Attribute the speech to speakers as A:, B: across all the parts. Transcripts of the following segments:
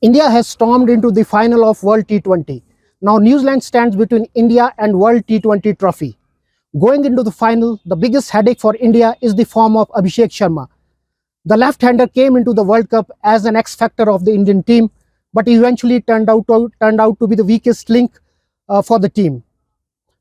A: India has stormed into the final of World T20. Now New Zealand stands between India and World T20 trophy. Going into the final, the biggest headache for India is the form of Abhishek Sharma. The left-hander came into the World Cup as an X-factor of the Indian team, but eventually turned out to be the weakest link for the team.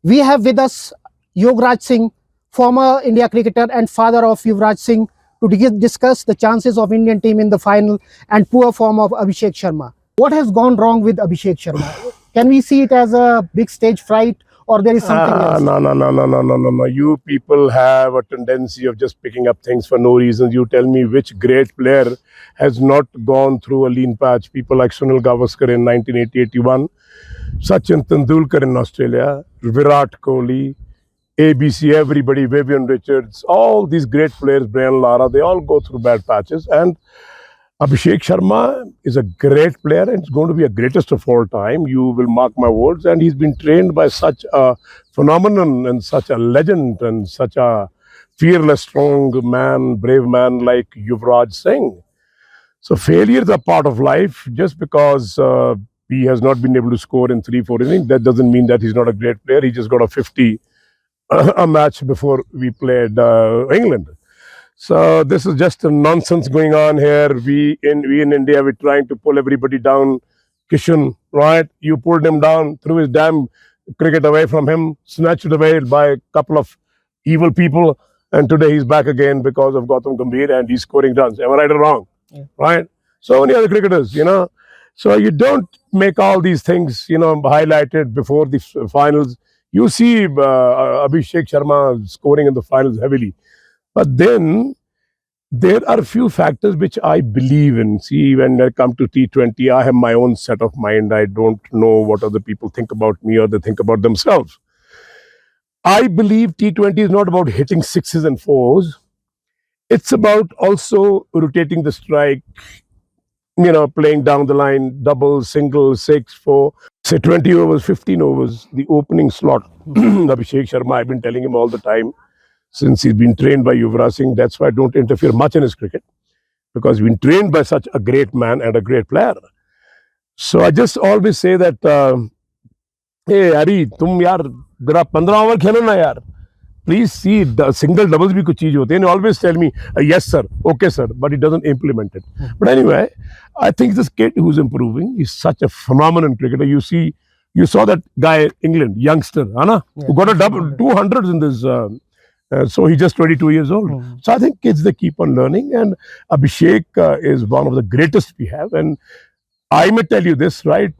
A: We have with us Yograj Singh, former India cricketer and father of Yuvraj Singh, to discuss the chances of Indian team in the final and poor form of Abhishek Sharma. What has gone wrong with Abhishek Sharma? Can we see it as a big stage fright, or there is something else?
B: No. You people have a tendency of just picking up things for no reason. You tell me which great player has not gone through a lean patch. People like Sunil Gavaskar in 1980-81, Sachin Tendulkar in Australia, Virat Kohli, ABC, everybody, Vivian Richards, all these great players, Brian Lara, they all go through bad patches. And Abhishek Sharma is a great player and it's going to be a greatest of all time. You will mark my words. And he's been trained by such a phenomenon and such a legend and such a fearless, strong man, brave man like Yuvraj Singh. So failures are part of life. Just because he has not been able to score in 3-4 innings, that doesn't mean that he's not a great player. He just got a 50 a match before we played England. So this is just a nonsense going on here. We in India, we're trying to pull everybody down. Kishan, right? You pulled him down, threw his damn cricket away from him, snatched it away by a couple of evil people, and today he's back again because of Gautam Gambhir and he's scoring runs. Am I right or wrong? Yeah. Right? So many other cricketers, you know. So you don't make all these things, you know, highlighted before the finals. You see Abhishek Sharma scoring in the finals heavily. But then there are a few factors which I believe in. See, when I come to T20, I have my own set of mind. I don't know what other people think about me or they think about themselves. I believe T20 is not about hitting sixes and fours. It's about also rotating the strike, you know, playing down the line, double, single, 6, 4, say 20 overs, 15 overs, the opening slot. Abhishek Sharma, I've been telling him all the time, since he's been trained by Yuvraj Singh, that's why I don't interfere much in his cricket, because he's been trained by such a great man and a great player. So I just always say that, hey, Ari, tum yaar, jara 15 over khelo na yaar. Please see, the single doubles bhi kuch cheez hote hain. And always tell me, yes sir, okay sir, but he doesn't implement it. But anyway, I think this kid who's improving is such a phenomenal cricketer. You see, you saw that guy, England, youngster, who got a double, 200s in this. So he's just 22 years old. So I think kids, they keep on learning. And Abhishek is one of the greatest we have. And I may tell you this, right?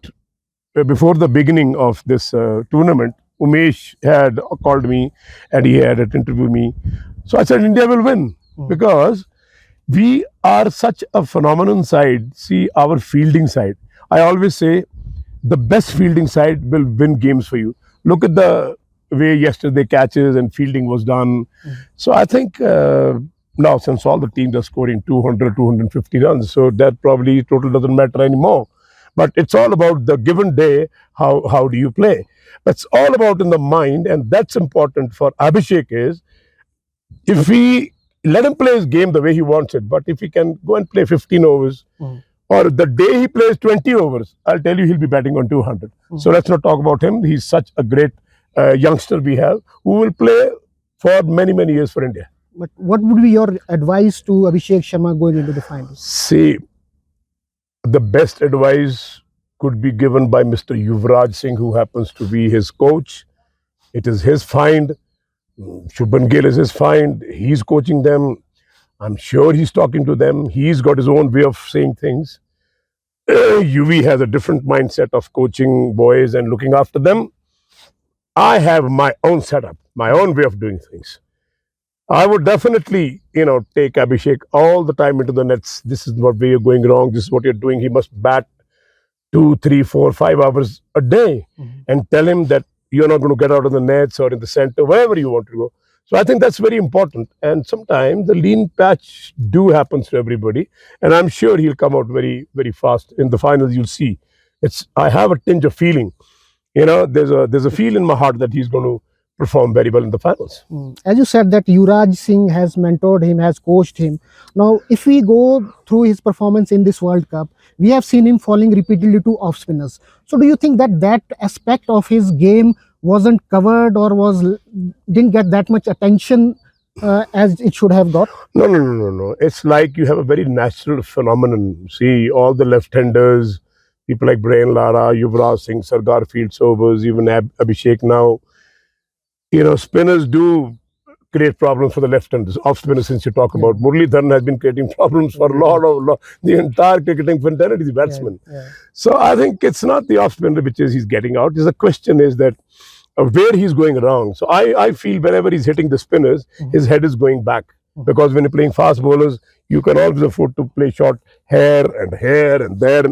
B: Before the beginning of this tournament, Umesh had called me and he had interviewed me. So I said, India will win because we are such a phenomenon side. See, our fielding side. I always say the best fielding side will win games for you. Look at the way yesterday catches and fielding was done. So I think now since all the teams are scoring 200, 250 runs, so that probably total doesn't matter anymore. But it's all about the given day, how do you play? That's all about in the mind, and that's important for Abhishek is, if we let him play his game the way he wants it, but if he can go and play 15 overs, or the day he plays 20 overs, I'll tell you he'll be batting on 200. So let's not talk about him. He's such a great youngster we have, who will play for many, many years for India.
A: But what would be your advice to Abhishek Sharma going into the finals?
B: See, the best advice could be given by Mr. Yuvraj Singh, who happens to be his coach. It is his find. Shubman Gill is his find. He's coaching them. I'm sure he's talking to them. He's got his own way of saying things. UV has a different mindset of coaching boys and looking after them. I have my own setup, my own way of doing things. I would definitely, you know, take Abhishek all the time into the nets. This is what way you're going wrong. This is what you're doing. He must bat 2, 3, 4, 5 hours a day and tell him that you're not going to get out of the nets or in the center, wherever you want to go. So I think that's very important. And sometimes the lean patch do happens to everybody. And I'm sure he'll come out very, very fast. In the finals, you'll see. I have a tinge of feeling. You know, there's a feel in my heart that he's going to perform very well in the finals.
A: As you said that Yuvraj Singh has mentored him, has coached him. Now, if we go through his performance in this World Cup, we have seen him falling repeatedly to off spinners. So, do you think that that aspect of his game wasn't covered or didn't get that much attention as it should have got?
B: No. It's like you have a very natural phenomenon. See, all the left-handers, people like Brian Lara, Yuvraj Singh, Sardar Fields overs, even Abhishek now. You know, spinners do create problems for the left-handers. Off spinners, since you talk about Muralidharan, has been creating problems for a lot of the entire cricketing fraternity, the batsman. So I think it's not the off spinner which is he's getting out. The question is that where he's going wrong. So I feel wherever he's hitting the spinners, his head is going back. Because when you're playing fast bowlers, you can always afford to play shot here and there,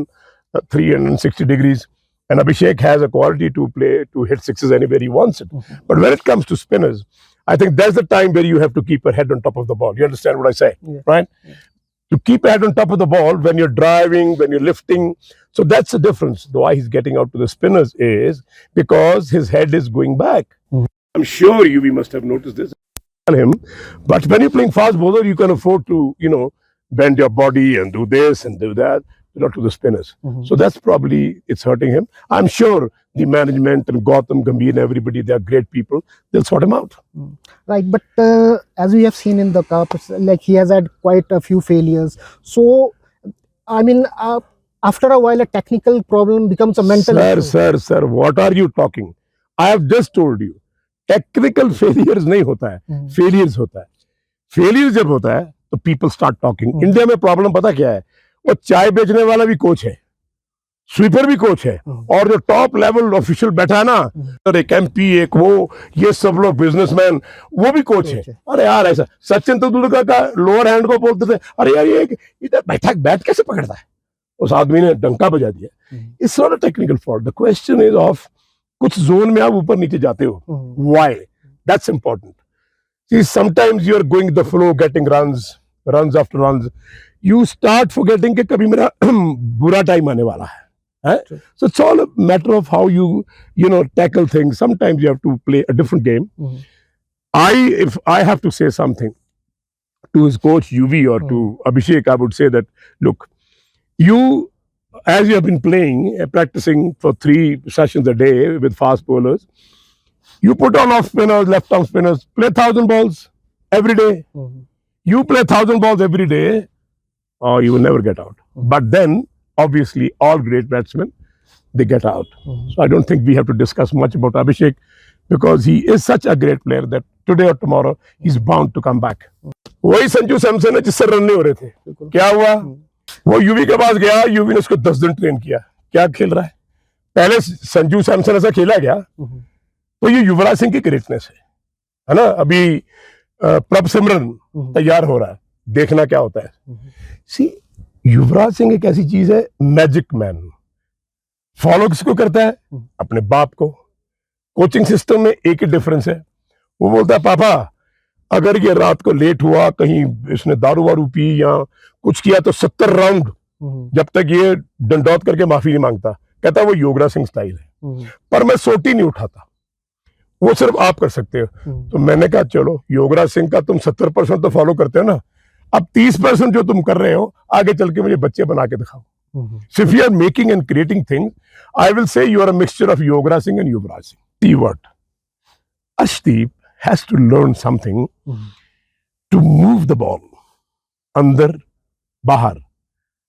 B: 360 degrees. And Abhishek has a quality to hit sixes anywhere he wants it. But when it comes to spinners, I think that's the time where you have to keep your head on top of the ball. You understand what I say, right? To keep your head on top of the ball when you're driving, when you're lifting. So that's the difference. Why he's getting out to the spinners is because his head is going back. I'm sure we must have noticed this. Him, but when you're playing fast bowler, you can afford to, bend your body and do this and do that, not to the spinners. So that's probably, it's hurting him. I'm sure the management and Gautam Gambhir and everybody, they are great people. They'll sort him out.
A: Right, but as we have seen in the cup, it's like he has had quite a few failures. So, I mean, after a while, a technical problem becomes a mental issue.
B: Sir, what are you talking? I have just told you. Technical failures नहीं होता है, failures होता है. Failure जब होता है तो people start talking. India में प्रॉब्लम पता क्या है? वो चाय बेचने वाला भी कोच है, स्वीपर भी कोच है, और जो टॉप लेवल ऑफिशियल बैठा है ना, एक एमपी, एक वो, ये सब लोग बिजनेसमैन, वो भी कोच है. अरे यार, ऐसा सचिन तेंदुलकर का लोअर हैंड को बोलते थे, अरे यार ये इधर बैठा बैट कैसे पकड़ता है? उस आदमी ने डंका बजा दिया. It's not a technical fault. The question is of कुछ जोन में आप ऊपर नीचे जाते हो. Why? That's important. See, sometimes you are going the flow, getting runs after runs. You start forgetting कि कभी मेरा बुरा टाइम आने वाला है. So it's all a matter of how you tackle things. Sometimes you have to play a different game. If I have to say something to his coach UV or to Abhishek, I would say that, look, as you have been playing, practicing for 3 sessions a day with fast bowlers, you put on off spinners, left arm spinners, play 1,000 balls every day. You play 1,000 balls every day, or you will never get out. But then, obviously, all great batsmen, they get out. So I don't think we have to discuss much about Abhishek because he is such a great player that today or tomorrow, he's bound to come back. वही संजू सैमसन है जिससे run नहीं हो रहे थे. क्या हुआ? वो यूवी के पास गया, यूवी ने उसको 10 दिन ट्रेन किया. क्या खेल रहा है? पहले संजू सैमसन ऐसा खेला गया, तो ये युवराज सिंह की ग्रेटनेस है ना. अभी प्रभ सिमरन तैयार हो रहा है, देखना क्या होता है. सी, युवराज सिंह एक ऐसी चीज है, मैजिक मैन. फॉलो किसको करता है? अपने बाप को. कोचिंग सिस्टम में एक ही डिफरेंस है, वो बोलता है पापा अगर ये रात को लेट हुआ, कहीं इसने दारू वारू पी या कुछ किया तो 70 राउंड जब तक ये दंडौत करके माफी नहीं मांगता. कहता वो योगराज सिंह स्टाइल है. पर मैं सोटी नहीं उठाता, वो सिर्फ आप कर सकते हो. तो मैंने कहा चलो योगराज सिंह का तुम 70% तो फॉलो करते हो ना, अब 30% जो तुम कर रहे हो आगे चल के मुझे बच्चे बना के दिखाओ. So if you are making and creating things, I will say you are a mixture of Yograj Singh and Yuvraj Singh. See what? Ashdeep has to learn something to move the ball. Andar, bahar,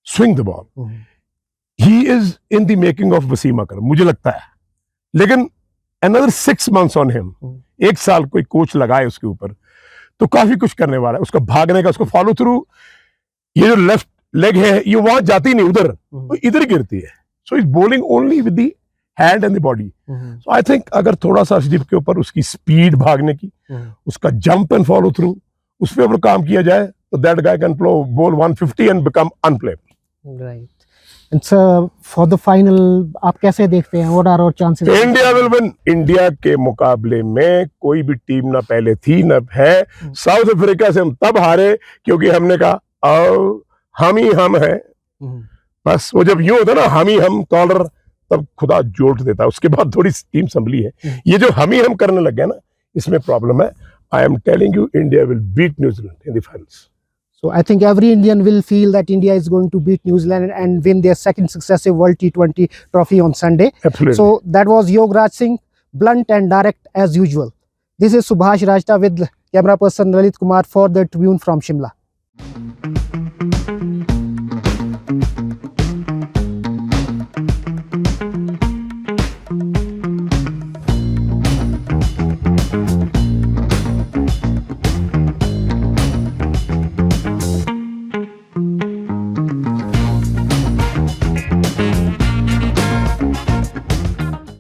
B: swing the ball. He is in the making of Wasim Akram, मुझे लगता है. लेकिन another 6 months on him, 1 साल कोई coach लगाए उसके ऊपर, तो काफी कुछ करने वाला है. उसका भागने का, उसको फॉलो थ्रू, ये जो लेफ्ट लेग है ये वहां जाती नहीं, उधर इधर गिरती है. So is bowling only with the hand and the body. So I think अगर थोड़ा सा अर्शदीप के ऊपर उसकी स्पीड भागने की, उसका जंप एंड फॉलो थ्रू, उस पर अगर काम किया जाए तो that guy can bowl 150 and become unplayable.
A: Right. It's for the final आप कैसे देखते हैं? What are our chances?
B: India will win. India के मुकाबले में कोई भी टीम ना पहले थी ना है. साउथ अफ्रीका से हम तब हारे क्योंकि हमने कहा हम ही हम हैं. बस वो जब यूं होता ना हम ही हम कॉलर, तब खुदा जोड़ देता. उसके बाद थोड़ी टीम संभली है. ये जो हम ही हम करने लग गया ना, इसमें प्रॉब्लम है. I am telling you, India will beat New Zealand in the finals.
A: So I think every Indian will feel that India is going to beat New Zealand and win their second successive World T20 trophy on Sunday.
B: Absolutely.
A: So that was Yograj Singh, blunt and direct as usual. This is Subash Rajta with camera person Lalit Kumar for the Tribune from Shimla.